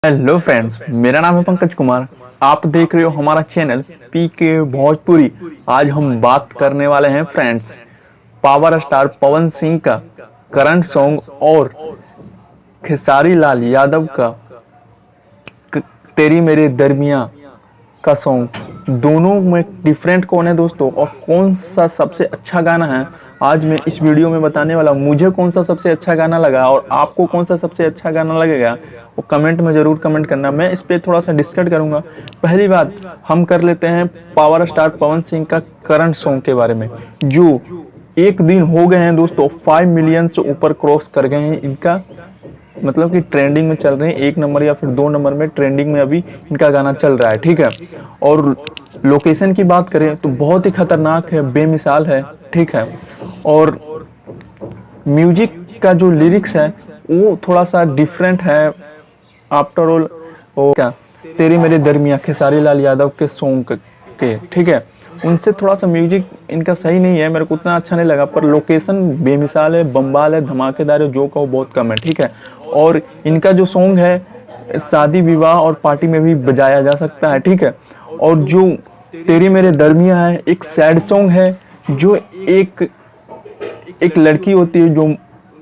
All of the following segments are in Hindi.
हेलो फ्रेंड्स, मेरा नाम है पंकज कुमार। आप देख रहे हो हमारा चैनल पीके भोजपुरी। आज हम बात करने वाले हैं friends power star Pawan Singh का करंट सॉन्ग और खेसारी लाल यादव का तेरी मेरे दरमिया का सॉन्ग। दोनों में डिफरेंट कौन है दोस्तों और कौन सा सबसे अच्छा गाना है, आज मैं इस वीडियो में बताने वाला हूँ। मुझे कौन सा सबसे अच्छा गाना लगा और आपको कौन सा सबसे अच्छा गाना लगेगा वो कमेंट में ज़रूर कमेंट करना। मैं इस पर थोड़ा सा डिस्कस करूँगा। पहली बात हम कर लेते हैं पावर स्टार पवन सिंह का करंट सॉन्ग के बारे में, जो एक दिन हो गए हैं दोस्तों 5 मिलियन से ऊपर क्रॉस कर गए हैं। इनका मतलब कि ट्रेंडिंग में चल रहे हैं, 1 नंबर या फिर 2 नंबर में ट्रेंडिंग में अभी इनका गाना चल रहा है, ठीक है। और लोकेशन की बात करें तो बहुत ही खतरनाक है, बेमिसाल है, ठीक है। और म्यूजिक का जो लिरिक्स है वो थोड़ा सा डिफरेंट है। आफ्टर ऑल वो क्या तेरी मेरे दरमिया खेसारी लाल यादव के सॉन्ग के, ठीक है, उनसे थोड़ा सा म्यूजिक इनका सही नहीं है, मेरे को उतना अच्छा नहीं लगा। पर लोकेशन बेमिसाल है, बम्बाल है, धमाकेदार है, जो कहो बहुत कम है, ठीक है। और इनका जो सॉन्ग है शादी विवाह और पार्टी में भी बजाया जा सकता है, ठीक है। और जो तेरी मेरे दरमिया है एक सैड सॉन्ग है, जो एक लड़की होती है जो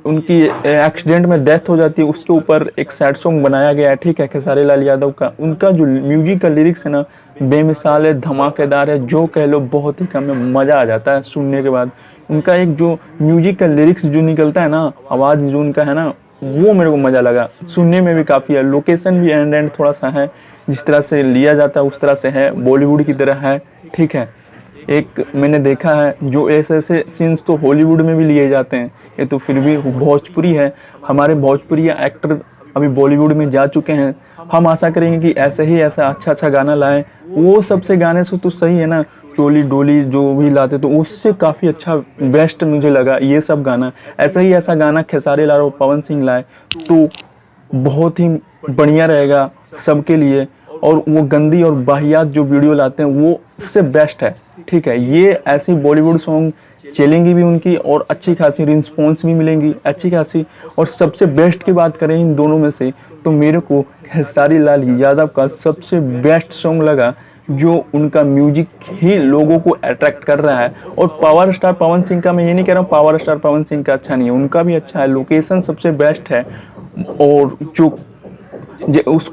उनकी एक्सीडेंट में डेथ हो जाती है, उसके ऊपर एक सैड सॉन्ग बनाया गया है, ठीक है, खेसारी लाल यादव का। उनका जो म्यूजिक का लिरिक्स है ना, बेमिसाल है, धमाकेदार है, जो कह लो बहुत ही कम है, मज़ा आ जाता है सुनने के बाद। उनका एक जो म्यूजिक का लिरिक्स जो निकलता है ना, आवाज़ जो उनका है ना, वो मेरे को मज़ा लगा। सुनने में भी काफ़ी है, लोकेशन भी एंड थोड़ा सा है, जिस तरह से लिया जाता है उस तरह से है, बॉलीवुड की तरह है, ठीक है। एक मैंने देखा है जो ऐसे ऐसे सीन्स तो हॉलीवुड में भी लिए जाते हैं, ये तो फिर भी भोजपुरी है। हमारे भोजपुरी एक्टर अभी बॉलीवुड में जा चुके हैं। हम आशा करेंगे कि ऐसे ही ऐसा अच्छा गाना लाएं। वो सबसे गाने से तो सही है ना, चोली डोली जो भी लाते तो उससे काफ़ी अच्छा बेस्ट मुझे लगा ये सब गाना। ऐसा ही ऐसा गाना खेसारी लाल और पवन सिंह लाए तो बहुत ही बढ़िया रहेगा सबके लिए। और वो गंदी और वाहियात जो वीडियो लाते हैं वो उससे बेस्ट है, ठीक है। ये ऐसी बॉलीवुड सॉन्ग चलेंगी भी उनकी और अच्छी खासी रिस्पॉन्स भी मिलेंगी अच्छी खासी। और सबसे बेस्ट की बात करें इन दोनों में से तो मेरे को खेसारी लाल यादव का सबसे बेस्ट सॉन्ग लगा, जो उनका म्यूजिक ही लोगों को अट्रैक्ट कर रहा है। और पावर स्टार पवन सिंह का मैं ये नहीं कह रहा हूँ पावर स्टार पवन सिंह का अच्छा नहीं है, उनका भी अच्छा है, लोकेशन सबसे बेस्ट है। और जो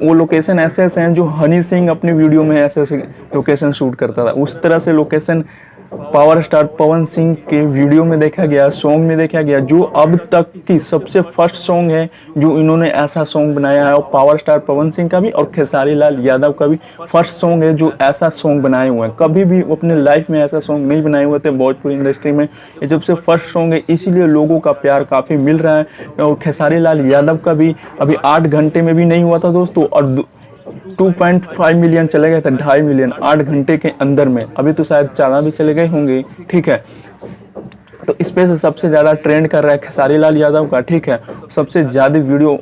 वो लोकेशन ऐसे ऐसे हैं जो हनी सिंह अपने वीडियो में ऐसे ऐसे लोकेशन शूट करता था, उस तरह से location power star Pawan Singh के वीडियो में देखा गया, सॉन्ग में देखा गया। जो अब तक की सबसे फर्स्ट सॉन्ग है जो इन्होंने ऐसा सॉन्ग बनाया है, और पावर स्टार पवन सिंह का भी और खेसारी लाल यादव का भी फर्स्ट सॉन्ग है जो ऐसा सॉन्ग बनाए हुए हैं। कभी भी अपने लाइफ में ऐसा सॉन्ग नहीं बनाए हुए थे भोजपुरी इंडस्ट्री में, ये जब से फर्स्ट सॉन्ग है, इसीलिए लोगों का प्यार काफ़ी मिल रहा है। और खेसारी लाल यादव का भी अभी 8 घंटे में भी नहीं हुआ था दोस्तों, और 2.5 मिलियन चले गए थे, 2.5 मिलियन 8 घंटे के अंदर में। अभी तो शायद ज़्यादा भी चले गए होंगे, ठीक है। तो इस पे से सबसे ज़्यादा ट्रेंड कर रहा है खेसारी लाल यादव का, ठीक है। सबसे ज़्यादा वीडियो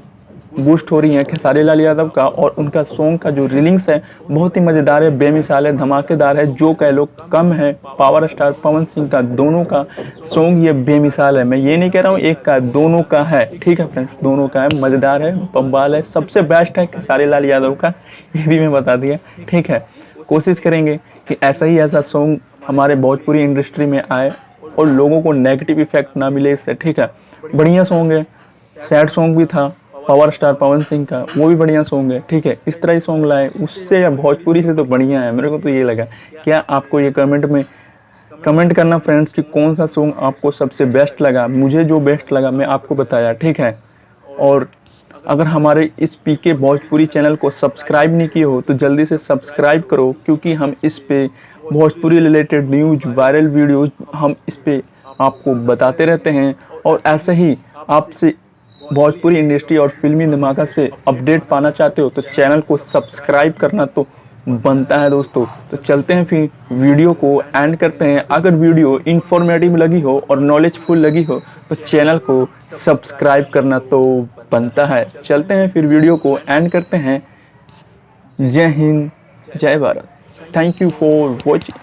बूस्ट हो रही है खेसारी लाल यादव का, और उनका सॉन्ग का जो रिलीज है बहुत ही मज़ेदार है, बेमिसाल है, धमाकेदार है, जो कह लो कम है। पावर स्टार पवन सिंह का दोनों का सॉन्ग ये बेमिसाल है। मैं ये नहीं कह रहा हूँ एक का, दोनों का है, ठीक है फ्रेंड्स, दोनों का है, मज़ेदार है, बम्बाल है, सबसे बेस्ट है खेसारी लाल यादव का, ये भी मैं बता दिया, ठीक है। कोशिश करेंगे कि ऐसा ही ऐसा सॉन्ग हमारे भोजपुरी इंडस्ट्री में आए और लोगों को नेगेटिव इफेक्ट ना मिले इससे, ठीक है। बढ़िया सॉन्ग है, सैड सॉन्ग भी था पावर स्टार पवन सिंह का, वो भी बढ़िया सॉन्ग है, ठीक है। इस तरह ही सॉन्ग लाए, उससे या भोजपुरी से तो बढ़िया है, मेरे को तो ये लगा। क्या आपको ये कमेंट में कमेंट करना फ्रेंड्स कि कौन सा सॉन्ग आपको सबसे बेस्ट लगा। मुझे जो बेस्ट लगा मैं आपको बताया, ठीक है। और अगर हमारे इस पीके भोजपुरी चैनल को सब्सक्राइब नहीं किए हो तो जल्दी से सब्सक्राइब करो, क्योंकि हम इस पे Bhojpuri related news, viral videos हम इस पे आपको बताते रहते हैं। और ऐसे ही आपसे भोजपुरी इंडस्ट्री और फिल्मी धमाका से अपडेट पाना चाहते हो तो चैनल को सब्सक्राइब करना तो बनता है दोस्तों। तो चलते हैं फिर वीडियो को एंड करते हैं। अगर वीडियो इन्फॉर्मेटिव लगी हो और नॉलेजफुल लगी हो तो चैनल को सब्सक्राइब करना तो बनता है। चलते हैं फिर वीडियो को एंड करते हैं। जय हिंद, जय Bharat. Thank you for watching.